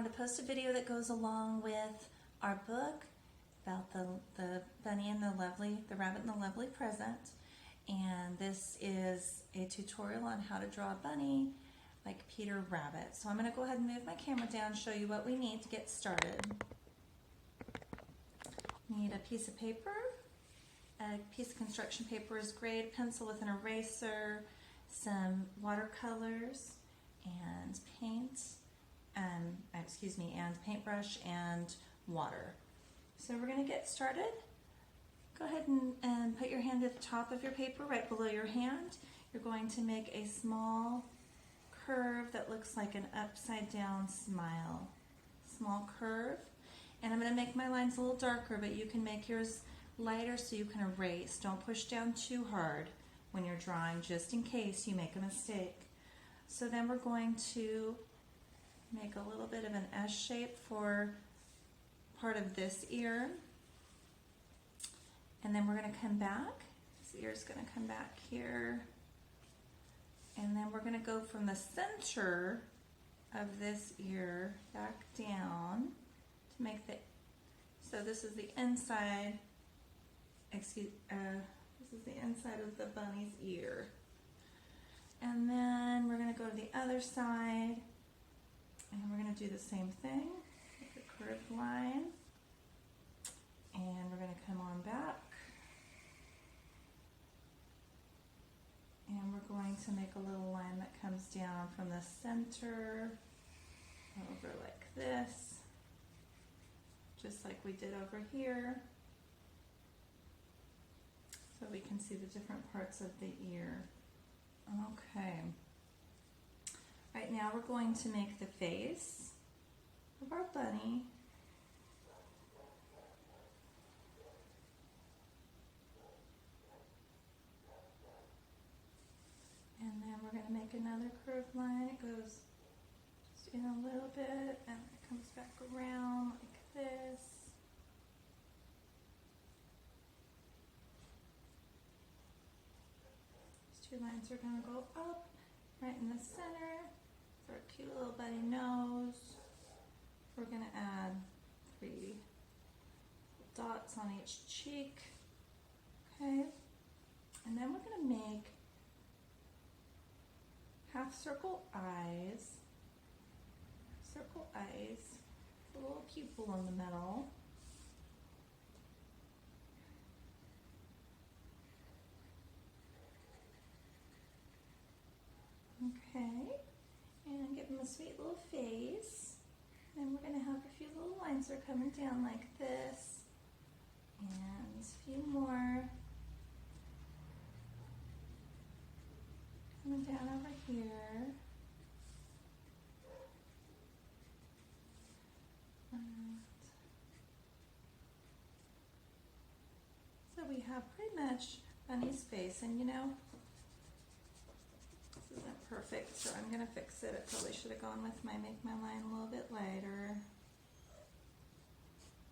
wanted to post a video that goes along with our book about the bunny and the rabbit and the lovely present. And this is a tutorial on how to draw a bunny like Peter Rabbit. So I'm going to go ahead and move my camera down, show you what we need to get started. Need a piece of paper. A piece of construction paper is great, a pencil with an eraser, some watercolors, and paint, and paintbrush and water. So we're going to get started. Go ahead and put your hand at the top of your paper, right below your hand. You're going to make a small curve that looks like an upside down smile. Small curve. And I'm going to make my lines a little darker, but you can make yours lighter so you can erase. Don't push down too hard when you're drawing, just in case you make a mistake. So then we're going to make a little bit of an S shape for part of this ear. And then we're going to come back. This ear is going to come back here. And then we're going to go from the center of this ear back down to make so this is the inside, this is the inside of the bunny's ear. And then we're going to go to the other side, and we're going to do the same thing, make a curved line, and we're going to come on back, and we're going to make a little line that comes down from the center over like this, just like we did over here, so we can see the different parts of the ear. Okay. Right now we're going to make the face of our bunny. And then we're going to make another curved line. It goes just in a little bit and it comes back around like this. These two lines are going to go up right in the center for a cute little bunny nose. We're going to add 3 dots on each cheek. Okay. And then we're going to make half circle eyes, a little pupil in the middle. Okay, and give them a sweet little face. And we're going to have a few little lines that are coming down like this, and a few more coming down over here. So we have pretty much bunny's face, and you know, this isn't perfect, so I'm going to fix it. I probably should have gone with make my line a little bit lighter.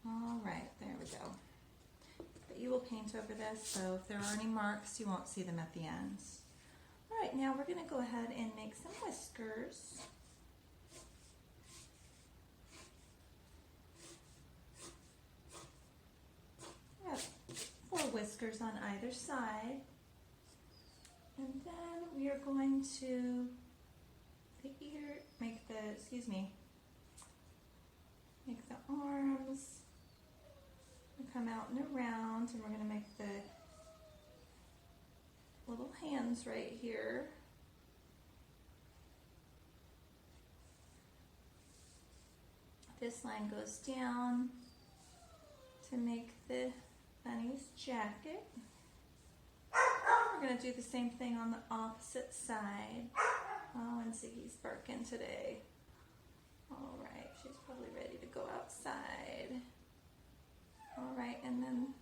All right, there we go. But you will paint over this, so if there are any marks, you won't see them at the ends. All right, now we're going to go ahead and make some whiskers. We have 4 whiskers on either side. And then we are going to make the arms come out and around, and we're going to make the little hands right here. This line goes down to make the bunny's jacket. We're going to do the same thing on the opposite side. Oh, and Ziggy's barking today. All right, she's probably ready to go outside. All right, and then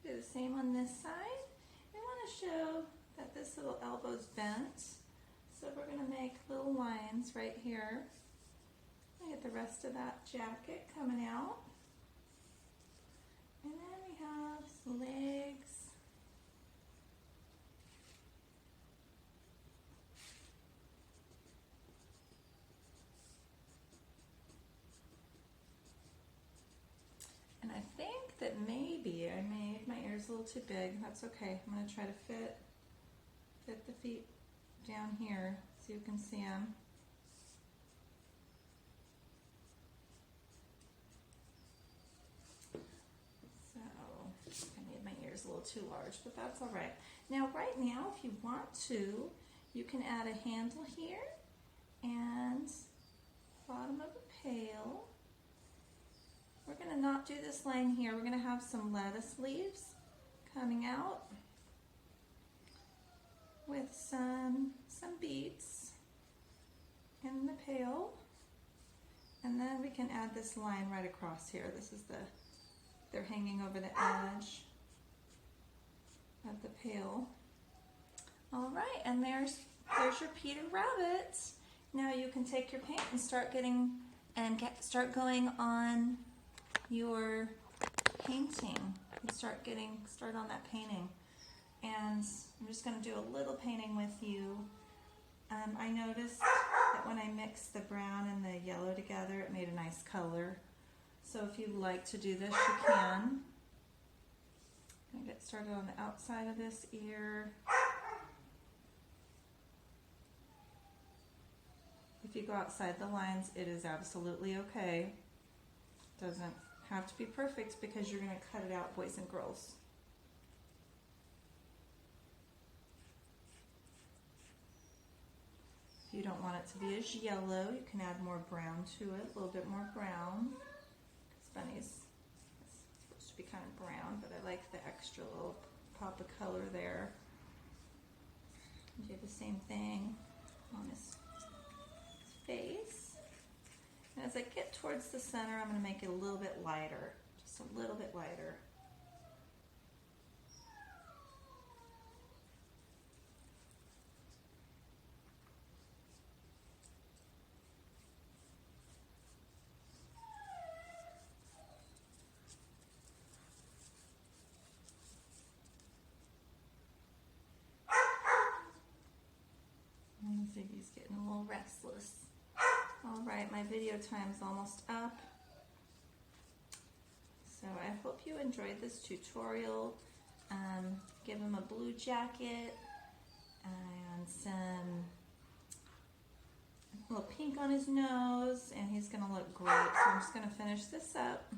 do the same on this side. We want to show that this little elbow's bent, so we're going to make little lines right here. Get the rest of that jacket coming out. And then we have some legs. I think that maybe I made my ears a little too big. That's okay. I'm going to try to fit the feet down here so you can see them. So I made my ears a little too large, but that's all right. Now right now, if you want to, you can add a handle here and bottom of a pail. We're going to not do this line here. We're going to have some lettuce leaves coming out with some beets in the pail. And then we can add this line right across here. This is they're hanging over the edge of the pail. All right, and there's your Peter Rabbit. Now you can take your paint and start start going on your painting. Start on that painting. And I'm just going to do a little painting with you. I noticed that when I mixed the brown and the yellow together, it made a nice color. So if you like to do this, you can. I'm going to get started on the outside of this ear. If you go outside the lines, it is absolutely okay. Doesn't have to be perfect because you're going to cut it out, boys and girls. If you don't want it to be as yellow, you can add more brown to it, a little bit more brown. Because Bunny's supposed to be kind of brown, but I like the extra little pop of color there. Do the same thing on his face. And as I get towards the center, I'm going to make it a little bit lighter, just a little bit lighter. Ziggy's getting a little restless. All right, my video time's almost up. So I hope you enjoyed this tutorial. Give him a blue jacket and some little pink on his nose, and he's going to look great. So I'm just going to finish this up.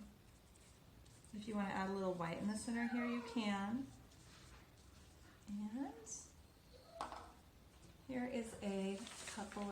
If you want to add a little white in the center here, you can. And here is a